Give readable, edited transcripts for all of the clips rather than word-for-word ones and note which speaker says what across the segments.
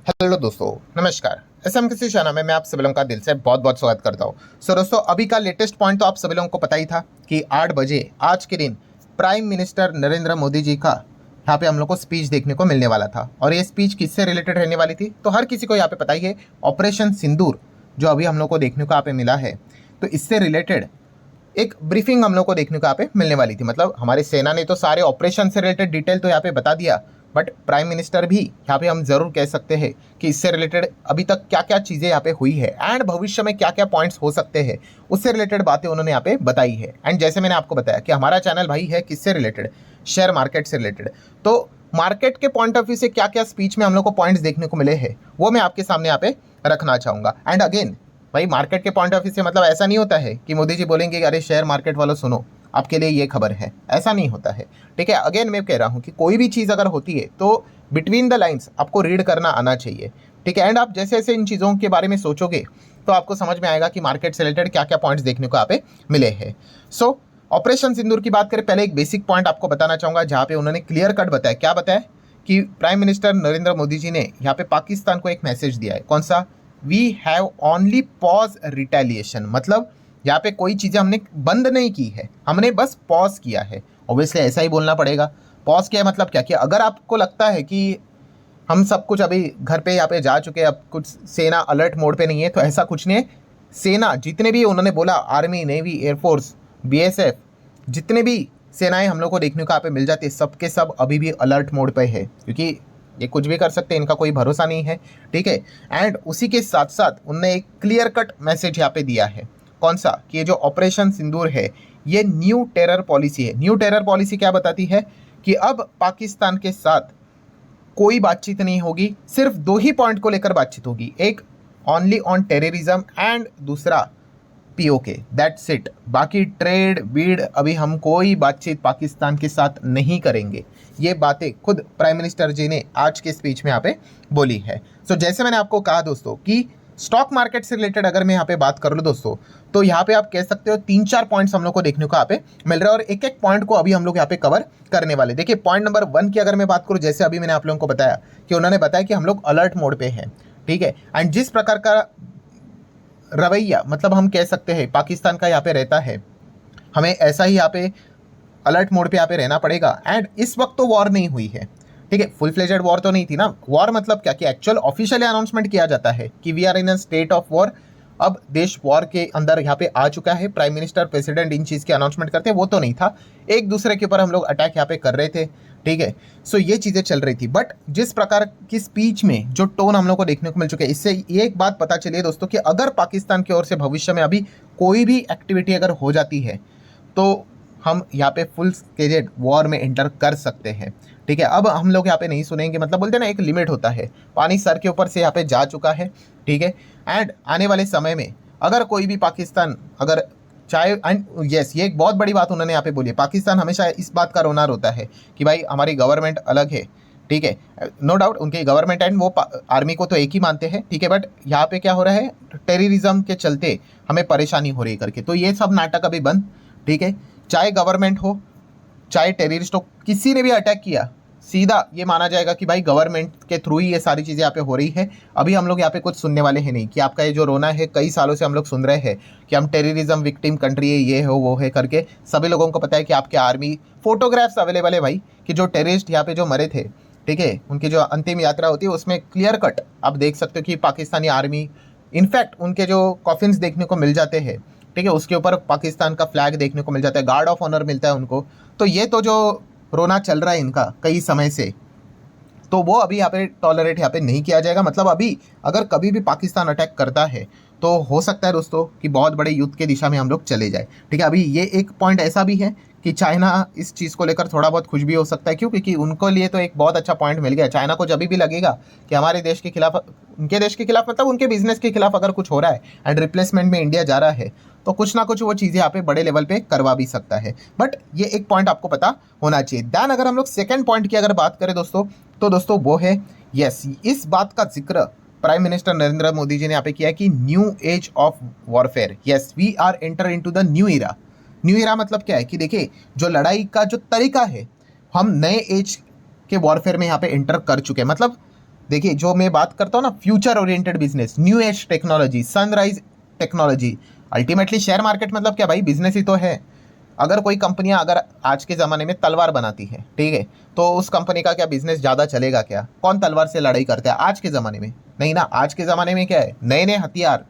Speaker 1: Hello दोस्तों, नमस्कार। SM किसी चैनल में मैं आप सभी लोगों का दिल से बहुत बहुत स्वागत करता हूँ। दोस्तों, अभी का लेटेस्ट पॉइंट तो आप सभी लोगों को पता ही था कि 8 बजे आज के दिन प्राइम मिनिस्टर नरेंद्र मोदी जी का यहाँ पे हम लोग को स्पीच देखने को मिलने वाला था। और ये स्पीच किससे रिलेटेड रहने वाली थी तो हर किसी को यहाँ पे पता ही है। ऑपरेशन सिंदूर जो अभी हम लोग को देखने को यहाँ पे मिला है, तो इससे रिलेटेड एक ब्रीफिंग हम लोग को देखने को यहाँ पे मिलने वाली थी। मतलब हमारी सेना ने तो सारे ऑपरेशन से रिलेटेड डिटेल तो यहाँ पे बता दिया, बट प्राइम मिनिस्टर भी यहाँ पे हम जरूर कह सकते हैं कि इससे रिलेटेड अभी तक क्या क्या चीज़ें यहाँ पे हुई है एंड भविष्य में क्या क्या पॉइंट्स हो सकते हैं, उससे रिलेटेड बातें उन्होंने यहाँ पे बताई है। एंड जैसे मैंने आपको बताया कि हमारा चैनल भाई है किससे रिलेटेड, शेयर मार्केट से रिलेटेड। तो मार्केट के पॉइंट ऑफ व्यू से क्या क्या स्पीच में हम लोग को पॉइंट्स देखने को मिले हैं वो मैं आपके सामने यहाँ पे रखना चाहूँगा। एंड अगेन भाई, मार्केट के पॉइंट ऑफ व्यू से मतलब ऐसा नहीं होता है कि मोदी जी बोलेंगे कि अरे शेयर मार्केट वालों सुनो, आपके लिए ये खबर है, ऐसा नहीं होता है। ठीक है, अगेन मैं कह रहा हूँ कि कोई भी चीज़ अगर होती है तो बिटवीन द लाइंस आपको रीड करना आना चाहिए। ठीक है, एंड आप जैसे जैसे इन चीज़ों के बारे में सोचोगे तो आपको समझ में आएगा कि मार्केट से रिलेटेड क्या क्या पॉइंट्स देखने को यहाँ पे मिले हैं। सो ऑपरेशन सिंदूर की बात करें, पहले एक बेसिक पॉइंट आपको बताना चाहूँगा जहाँ पे उन्होंने क्लियर कट बताया। क्या बताया कि प्राइम मिनिस्टर नरेंद्र मोदी जी ने यहाँ पे पाकिस्तान को एक मैसेज दिया है। कौन सा? We have only pause retaliation. मतलब यहाँ पे कोई चीज़ें हमने बंद नहीं की है, हमने बस पॉज किया है। ऑब्वियसली ऐसा ही बोलना पड़ेगा। पॉज किया है मतलब क्या? कि अगर आपको लगता है कि हम सब कुछ अभी घर पे यहाँ पे जा चुके हैं, अब कुछ सेना अलर्ट मोड पे नहीं है, तो ऐसा कुछ नहीं है। सेना जितने भी उन्होंने बोला, आर्मी, नेवी, एयरफोर्स, बीएसएफ, जितने भी सेनाएं हम लोग को देखने को यहाँ पे मिल जाती है, सबके सब अभी भी अलर्ट मोड पे है, क्योंकि ये कुछ भी कर सकते हैं, इनका कोई भरोसा नहीं है। ठीक है, एंड उसी के साथ साथ उनने एक क्लियर कट मैसेज यहाँ पे दिया है। कौन सा? कि ये जो ऑपरेशन सिंदूर है ये न्यू टेरर पॉलिसी है। न्यू टेरर पॉलिसी क्या बताती है? कि अब पाकिस्तान के साथ कोई बातचीत नहीं होगी, सिर्फ दो ही पॉइंट को लेकर बातचीत होगी। एक ओनली ऑन टेररिज्म एंड दूसरा पीओके, दैट्स इट। बाकी ट्रेड बीड अभी हम कोई बातचीत पाकिस्तान के साथ नहीं करेंगे। ये बातें खुद प्राइम मिनिस्टर जी ने आज के स्पीच में यहाँ पे बोली है। सो जैसे मैंने आपको कहा दोस्तों कि स्टॉक मार्केट से रिलेटेड अगर मैं यहाँ पे बात कर लूँ दोस्तों, तो यहाँ पे आप कह सकते हो 3-4 पॉइंट्स हम लोग को देखने को यहाँ पे मिल रहा है और एक एक पॉइंट को अभी हम लोग यहाँ पे कवर करने वाले। देखिए, पॉइंट नंबर 1 की अगर मैं बात करूँ, जैसे अभी मैंने आप लोगों को बताया कि उन्होंने बताया कि हम लोग अलर्ट मोड पे हैं। ठीक है, एंड जिस प्रकार का रवैया मतलब हम कह सकते हैं पाकिस्तान का यहाँ पे रहता है, हमें ऐसा ही यहाँ पे अलर्ट मोड पे यहाँ पे रहना पड़ेगा। एंड इस वक्त तो वॉर नहीं हुई है। ठीक है, फुल फ्लेजेड वॉर तो नहीं थी ना। वॉर मतलब क्या? कि एक्चुअल ऑफिशियली अनाउंसमेंट किया जाता है कि we are in a state of war. अब देश वॉर के अंदर यहाँ पे आ चुका है, प्राइम मिनिस्टर, प्रेसिडेंट इन चीज़ की अनाउंसमेंट करते हैं, वो तो नहीं था। एक दूसरे के ऊपर हम लोग अटैक यहाँ पे कर रहे थे। ठीक है, सो ये चीज़ें चल रही थी। बट जिस प्रकार की स्पीच में जो टोन हम लोग को देखने को मिल चुका है, इससे ये एक बात पता चली है दोस्तों कि अगर पाकिस्तान की ओर से भविष्य में अभी कोई भी एक्टिविटी अगर हो जाती है तो हम यहाँ पे फुल स्केजेड वॉर में एंटर कर सकते हैं। ठीक है, अब हम लोग यहाँ पे नहीं सुनेंगे। मतलब बोलते हैं ना, एक लिमिट होता है, पानी सर के ऊपर से यहाँ पे जा चुका है। ठीक है, एंड आने वाले समय में अगर कोई भी पाकिस्तान अगर चाहे, एंड यस, ये एक बहुत बड़ी बात उन्होंने यहाँ पे बोली है। पाकिस्तान हमेशा इस बात का रोना रोता है कि भाई हमारी गवर्नमेंट अलग है। ठीक है, नो डाउट उनकी गवर्नमेंट एंड वो आर्मी को तो एक ही मानते हैं। ठीक है, बट यहाँ पे क्या हो रहा है, टेररिज्म के चलते हमें परेशानी हो रही है करके, तो ये सब नाटक अभी बंद। ठीक है, चाहे गवर्नमेंट हो चाहे टेररिस्ट हो, किसी ने भी अटैक किया, सीधा ये माना जाएगा कि भाई गवर्नमेंट के थ्रू ही ये सारी चीज़ें यहाँ पे हो रही है। अभी हम लोग यहाँ पे कुछ सुनने वाले हैं नहीं कि आपका ये जो रोना है, कई सालों से हम लोग सुन रहे हैं कि हम टेररिज्म विक्टिम कंट्री है, ये हो वो है करके। सभी लोगों को पता है कि आपके आर्मी फोटोग्राफ्स अवेलेबल है भाई, कि जो टेररिस्ट यहाँ पे जो मरे थे, ठीक है, उनकी जो अंतिम यात्रा होती है उसमें क्लियर कट आप देख सकते हो कि पाकिस्तानी आर्मी, इनफैक्ट उनके जो कॉफिन्स देखने को मिल जाते हैं। ठीक है, उसके ऊपर पाकिस्तान का फ्लैग देखने को मिल जाता है, गार्ड ऑफ ऑनर मिलता है उनको। तो ये तो जो रोना चल रहा है इनका कई समय से, तो वो अभी यहाँ पे टॉलरेट यहाँ पे नहीं किया जाएगा। मतलब अभी अगर कभी भी पाकिस्तान अटैक करता है तो हो सकता है दोस्तों कि बहुत बड़े युद्ध के दिशा में हम लोग चले जाए। ठीक है, अभी ये एक पॉइंट ऐसा भी है कि चाइना इस चीज़ को लेकर थोड़ा बहुत खुश भी हो सकता है। क्यों? क्योंकि उनको लिए तो एक बहुत अच्छा पॉइंट मिल गया। चाइना को जब भी लगेगा कि हमारे देश के खिलाफ, उनके देश के खिलाफ मतलब उनके बिजनेस के खिलाफ अगर कुछ हो रहा है एंड रिप्लेसमेंट में इंडिया जा रहा है, तो कुछ ना कुछ वो चीज़ें यहाँ पे बड़े लेवल पे करवा भी सकता है। बट ये एक पॉइंट आपको पता होना चाहिए। दैन अगर हम लोग सेकेंड पॉइंट की अगर बात करें दोस्तों, तो दोस्तों वो है, यस, इस बात का जिक्र प्राइम मिनिस्टर नरेंद्र मोदी जी ने यहाँ पे किया कि new age of warfare. Yes, we are enter into the new era. New era मतलब क्या है? कि देखिए, जो लड़ाई का जो तरीका है, हम नए एज के वॉरफेयर में यहाँ पे एंटर कर चुके हैं। मतलब देखिए जो मैं बात करता हूँ ना, future oriented business, new age technology, sunrise technology. Ultimately share market मतलब क्या भाई, बिजनेस ही तो है। अगर कोई कंपनियां अगर आज के ज़माने में तलवार बनाती है, ठीक है, तो उस कंपनी का क्या बिजनेस ज़्यादा चलेगा क्या? कौन तलवार से लड़ाई करता है आज के ज़माने में? नहीं ना। आज के ज़माने में क्या है, नए नए हथियार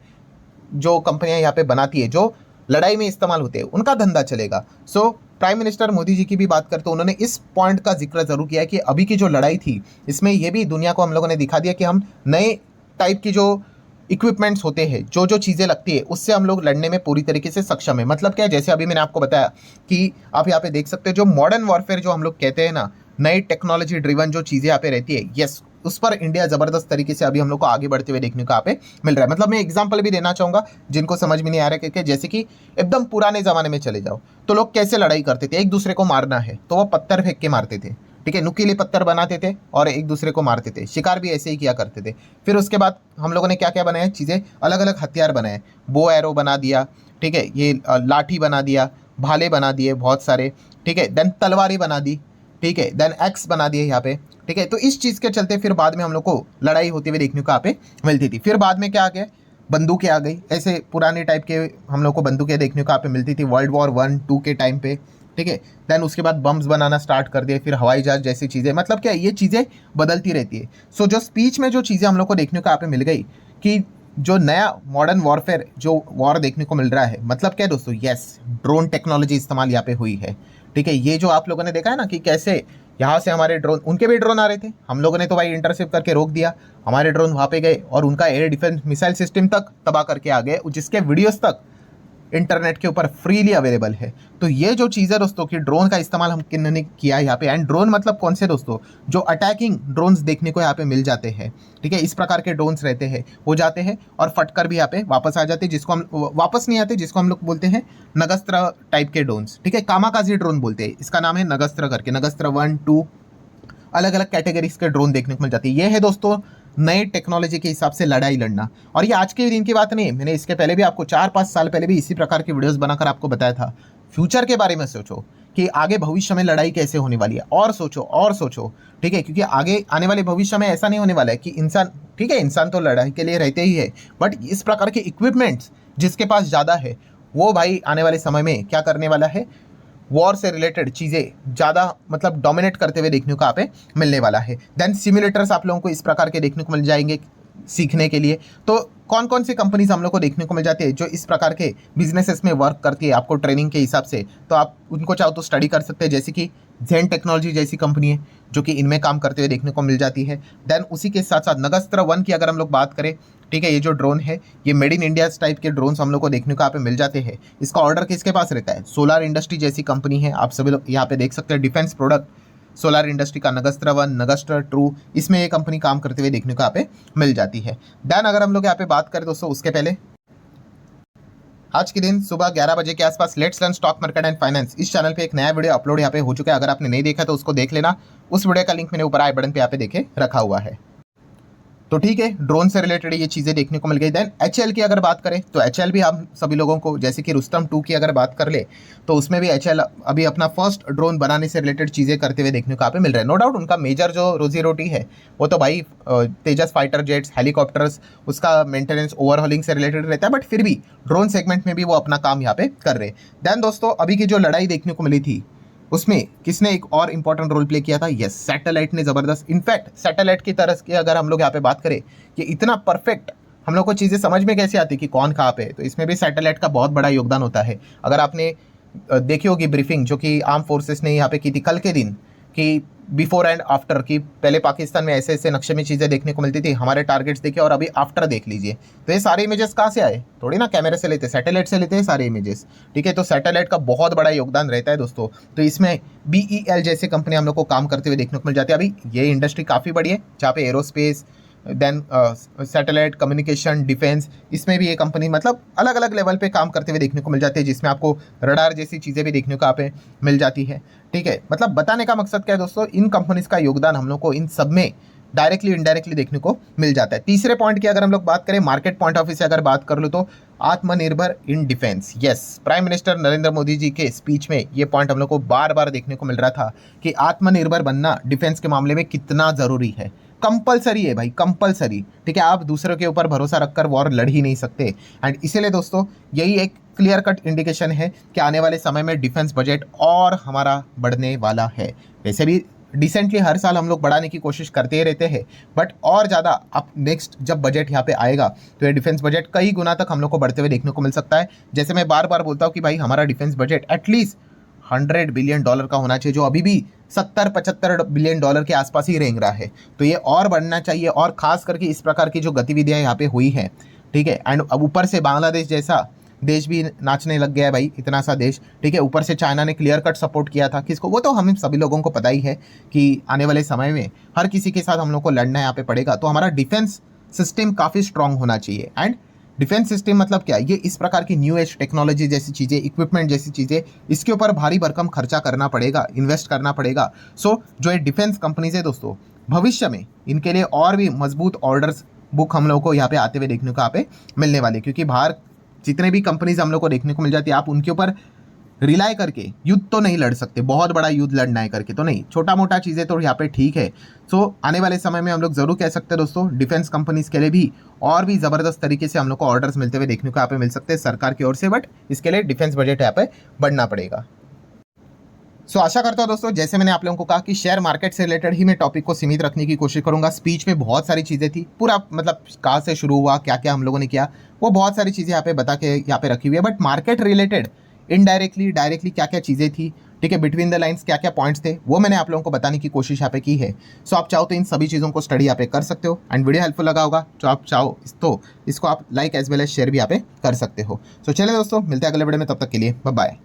Speaker 1: जो कंपनियां यहाँ पे बनाती है, जो लड़ाई में इस्तेमाल होते हैं, उनका धंधा चलेगा। So prime minister Modi ji की भी बात करते, उन्होंने इस पॉइंट का जिक्र जरूर किया है कि अभी की जो लड़ाई थी, इसमें ये भी दुनिया को हम लोगों ने दिखा दिया कि हम नए टाइप की जो इक्विपमेंट्स होते हैं, जो जो चीज़ें लगती है, उससे हम लोग लड़ने में पूरी तरीके से सक्षम है। मतलब क्या है, जैसे अभी मैंने आपको बताया कि आप यहाँ पे देख सकते हो, जो मॉडर्न वॉरफेयर जो हम लोग कहते हैं ना, नई टेक्नोलॉजी ड्रिवन जो चीज़ें यहाँ पे रहती है, यस, उस पर इंडिया ज़बरदस्त तरीके से अभी हम लोग को आगे बढ़ते हुए देखने को यहाँ पे मिल रहा है। मतलब मैं एग्जांपल भी देना चाहूँगा जिनको समझ में नहीं आ रहा है, कि जैसे कि एकदम पुराने ज़माने में चले जाओ तो लोग कैसे लड़ाई करते थे, एक दूसरे को मारना है तो वो पत्थर फेंक के मारते थे, ठीक है, नुकीले पत्थर बनाते थे और एक दूसरे को मारते थे। शिकार भी ऐसे ही किया करते थे। फिर उसके बाद हम लोगों ने क्या क्या बनाया चीज़ें, अलग अलग हथियार बनाए, बो एरो बना दिया, ठीक है, ये लाठी बना दिया, भाले बना दिए बहुत सारे, ठीक है, देन तलवारें बना दी, ठीक है, देन एक्स बना दिए यहाँ पे, ठीक है। तो इस चीज़ के चलते फिर बाद में हम लोग को लड़ाई होती हुई देखने को यहाँ पे मिलती थी। फिर बाद में क्या आ गया, बंदूकें आ गई। ऐसे पुराने टाइप के हम लोग को बंदूकें देखने को यहाँ पे मिलती थी वर्ल्ड वॉर 1-2 के टाइम पे, ठीक है। देन उसके बाद बम्स बनाना स्टार्ट कर दिए, फिर हवाई जहाज जैसी चीज़ें। मतलब क्या, ये चीज़ें बदलती रहती है। सो जो स्पीच में जो चीज़ें हम लोग को देखने को यहाँ पे मिल गई कि जो नया मॉडर्न वॉरफेयर जो वॉर देखने को मिल रहा है, मतलब क्या दोस्तों, यस, ड्रोन टेक्नोलॉजी इस्तेमाल यहाँ पे हुई है, ठीक है। ये जो आप लोगों ने देखा है ना कि कैसे यहाँ से हमारे ड्रोन, उनके भी ड्रोन आ रहे थे, हम लोगों ने तो भाई इंटरसेप्ट करके रोक दिया, हमारे ड्रोन वहाँ पे गए और उनका एयर डिफेंस मिसाइल सिस्टम तक तबाह करके आ गए, जिसके वीडियोस तक इंटरनेट के ऊपर फ्रीली अवेलेबल है। तो ये जो चीज़ है दोस्तों कि ड्रोन का इस्तेमाल हम किन्होंने किया है यहाँ पे। एंड ड्रोन मतलब कौन से दोस्तों, जो अटैकिंग ड्रोन्स देखने को यहाँ पे मिल जाते हैं, ठीक है। इस प्रकार के ड्रोन्स रहते हैं, वो जाते हैं और फटकर भी यहाँ पे वापस आ जाते हैं, जिसको हम वापस नहीं आते, जिसको हम लोग बोलते हैं नगस्त्र टाइप के ड्रोन्स, ठीक है। कामाकाजी ड्रोन बोलते हैं, इसका नाम है नगस्त्र करके, नगस्त्र 1-2 अलग अलग कैटेगरीज के ड्रोन देखने को मिल जाती है। ये है दोस्तों नए टेक्नोलॉजी के हिसाब से लड़ाई लड़ना। और ये आज के दिन की बात नहीं है, मैंने इसके पहले भी आपको 4-5 साल पहले भी इसी प्रकार की वीडियोस बनाकर आपको बताया था। फ्यूचर के बारे में सोचो कि आगे भविष्य में लड़ाई कैसे होने वाली है, और सोचो, ठीक है, क्योंकि आगे आने वाले भविष्य में ऐसा नहीं होने वाला है कि इंसान, ठीक है, इंसान तो लड़ाई के लिए रहते ही है, बट इस प्रकार के इक्विपमेंट्स जिसके पास ज़्यादा है, वो भाई आने वाले समय में क्या करने वाला है, वॉर से रिलेटेड चीज़ें ज़्यादा मतलब डोमिनेट करते हुए देखने को यहाँ पे मिलने वाला है। देन सिमुलेटर्स आप लोगों को इस प्रकार के देखने को मिल जाएंगे सीखने के लिए। तो कौन कौन सी कंपनीज हम लोग को देखने को मिल जाती है जो इस प्रकार के बिजनेसेस में वर्क करती है आपको ट्रेनिंग के हिसाब से, तो आप उनको चाहो तो स्टडी कर सकते हैं। जैसे कि जेन टेक्नोलॉजी जैसी कंपनी है जो कि इनमें काम करते हुए देखने को मिल जाती है। देन उसी के साथ साथ नगस्त्र 1 की अगर हम लोग बात करें, ठीक है, ये जो ड्रोन है, ये मेड इन इंडिया टाइप के ड्रोन्स हम लोग को देखने को यहाँ पे मिल जाते हैं। इसका ऑर्डर किसके पास रहता है, सोलार इंडस्ट्री जैसी कंपनी है, आप सभी लोग यहाँ पे देख सकते हैं। डिफेंस प्रोडक्ट सोलार इंडस्ट्री का नगस्त्र 1, नगस्त्र 2, इसमें ये कंपनी काम करते हुए देखने को यहाँ पे मिल जाती है। देन अगर हम लोग यहाँ पे बात करें दोस्तों, उसके पहले आज के दिन सुबह 11 बजे के आसपास let's learn stock market and finance इस चैनल पे एक नया वीडियो अपलोड यहाँ पे हो चुका है। अगर आपने नहीं देखा तो उसको देख लेना, उस वीडियो का लिंक मैंने ऊपर आई बटन पे यहाँ पे देखे रखा हुआ है। तो ठीक है, ड्रोन से रिलेटेड ये चीज़ें देखने को मिल गई। देन एचएल की अगर बात करें तो एचएल भी हम सभी लोगों को, जैसे कि रुस्तम 2 की अगर बात कर ले तो उसमें भी एचएल अभी अपना फर्स्ट ड्रोन बनाने से रिलेटेड चीज़ें करते हुए देखने को यहाँ पे मिल रहा है। नो डाउट उनका मेजर जो रोजी रोटी है वो तो भाई तेजस फाइटर जेट्स, हेलीकॉप्टर्स, उसका मेंटेनेंस ओवरहॉलिंग से रिलेटेड रहता है, बट फिर भी ड्रोन सेगमेंट में भी वो अपना काम यहाँ पे कर रहे हैं। देन दोस्तों अभी की जो लड़ाई देखने को मिली थी उसमें किसने एक और इंपॉर्टेंट रोल प्ले किया था, यस, सैटेलाइट ने ज़बरदस्त। इनफैक्ट सैटेलाइट की तरह की अगर हम लोग यहाँ पे बात करें कि इतना परफेक्ट हम लोग को चीज़ें समझ में कैसे आती कि कौन कहाँ पे है, तो इसमें भी सैटेलाइट का बहुत बड़ा योगदान होता है। अगर आपने देखी होगी ब्रीफिंग जो कि आर्म फोर्सेस ने यहाँ पे की थी कल के दिन, कि बिफोर एंड आफ्टर, कि पहले पाकिस्तान में ऐसे ऐसे नक्शे में चीज़ें देखने को मिलती थी, हमारे टारगेट्स देखे और अभी आफ्टर देख लीजिए। तो ये सारे इमेजेस कहाँ से आए, थोड़ी ना कैमरे से लेते, सैटेलाइट से लेते हैं सारे इमेजेस, ठीक है। तो सैटेलाइट का बहुत बड़ा योगदान रहता है दोस्तों। तो इसमें BEL जैसे कंपनी हम लोग को काम करते हुए देखने को मिल जाती है। अभी ये इंडस्ट्री काफ़ी बड़ी है जहाँ पे aerospace, then satellite communication, defence, इसमें भी ये कंपनी मतलब अलग अलग लेवल पे काम करते हुए देखने को मिल जाती है, जिसमें आपको रडार जैसी चीज़ें भी देखने को यहाँ पे मिल जाती है, ठीक है। मतलब बताने का मकसद क्या है दोस्तों, इन कंपनीज का योगदान हम लोग को इन सब में डायरेक्टली इनडायरेक्टली देखने को मिल जाता है। तीसरे पॉइंट की अगर हम लोग बात करें, मार्केट पॉइंट ऑफ व्यू से अगर बात कर लो तो आत्मनिर्भर in defence, yes, prime minister Narendra Modi ji के स्पीच में ये पॉइंट हम लोग को बार बार देखने को मिल रहा था कि आत्मनिर्भर बनना डिफेंस के मामले में कितना ज़रूरी है, कंपलसरी है भाई, कंपलसरी। ठीक है, आप दूसरों के ऊपर भरोसा रखकर वॉर लड़ ही नहीं सकते। एंड इसीलिए दोस्तों यही एक क्लियर कट इंडिकेशन है कि आने वाले समय में डिफेंस बजट और हमारा बढ़ने वाला है। वैसे भी डिसेंटली हर साल हम लोग बढ़ाने की कोशिश करते ही रहते हैं, बट और ज़्यादा अब नेक्स्ट जब बजट यहाँ पे आएगा तो ये डिफेंस बजट कई गुना तक हम लोग को बढ़ते हुए देखने को मिल सकता है। जैसे मैं बार बार बोलता हूँ कि भाई हमारा डिफेंस बजट एटलीस्ट $100 बिलियन का होना चाहिए, जो अभी भी 70-75 बिलियन डॉलर के आसपास ही रेंग रहा है। तो ये और बढ़ना चाहिए, और खास करके इस प्रकार की जो गतिविधियां यहाँ पे हुई हैं, ठीक है। एंड अब ऊपर से बांग्लादेश जैसा देश भी नाचने लग गया है भाई, इतना सा देश, ठीक है। ऊपर से चाइना ने क्लियर कट सपोर्ट किया था किसको, वो तो हम सभी लोगों को पता ही है कि आने वाले समय में हर किसी के साथ हम लोग को लड़ना यहाँ पे पड़ेगा। तो हमारा डिफेंस सिस्टम काफ़ी स्ट्रांग होना चाहिए। एंड डिफेंस सिस्टम मतलब क्या, ये इस प्रकार की न्यू एज टेक्नोलॉजी जैसी चीज़ें, इक्विपमेंट जैसी चीज़ें, इसके ऊपर भारी भरकम खर्चा करना पड़ेगा, इन्वेस्ट करना पड़ेगा। सो जो ये डिफेंस कंपनीज है दोस्तों, भविष्य में इनके लिए और भी मजबूत ऑर्डर्स बुक हम लोग को यहाँ पे आते हुए देखने को यहाँ पे मिलने वाले, क्योंकि बाहर जितने भी कंपनीज हम लोग को देखने को मिल जाती है, आप उनके ऊपर रिलाई करके युद्ध तो नहीं लड़ सकते, बहुत बड़ा युद्ध लड़ना है करके तो नहीं, छोटा मोटा चीज़ें तो यहाँ पे ठीक है। सो आने वाले समय में हम लोग जरूर कह सकते हैं दोस्तों, डिफेंस कंपनीज के लिए भी और भी ज़बरदस्त तरीके से हम लोग को ऑर्डर्स मिलते हुए देखने को यहाँ पे मिल सकते हैं सरकार की ओर से, बट इसके लिए डिफेंस बजट यहाँ पे बढ़ना पड़ेगा। सो आशा करता हूँ दोस्तों, जैसे मैंने आप लोगों को कहा कि शेयर मार्केट से रिलेटेड ही मैं टॉपिक को सीमित रखने की कोशिश करूंगा। स्पीच में बहुत सारी चीज़ें थी, पूरा मतलब कहाँ से शुरू हुआ, क्या क्या हम लोगों ने किया, वो बहुत सारी चीज़ें यहाँ पे बता के यहाँ पे रखी हुई है। But market related indirectly directly क्या क्या चीज़ें थी, ठीक है, बिटवीन द लाइन्स क्या क्या पॉइंट्स थे, वो मैंने आप लोगों को बताने की कोशिश यहाँ पे की है। सो आप चाहो तो इन सभी चीज़ों को स्टडी यहाँ पे कर सकते हो, एंड वीडियो हेल्पफुल लगा होगा तो आप चाहो तो इसको आप like as well as share भी यहाँ पे कर सकते हो। सो चलिए दोस्तों, मिलते हैं अगले वीडियो में, तब तक के लिए बाय बाय।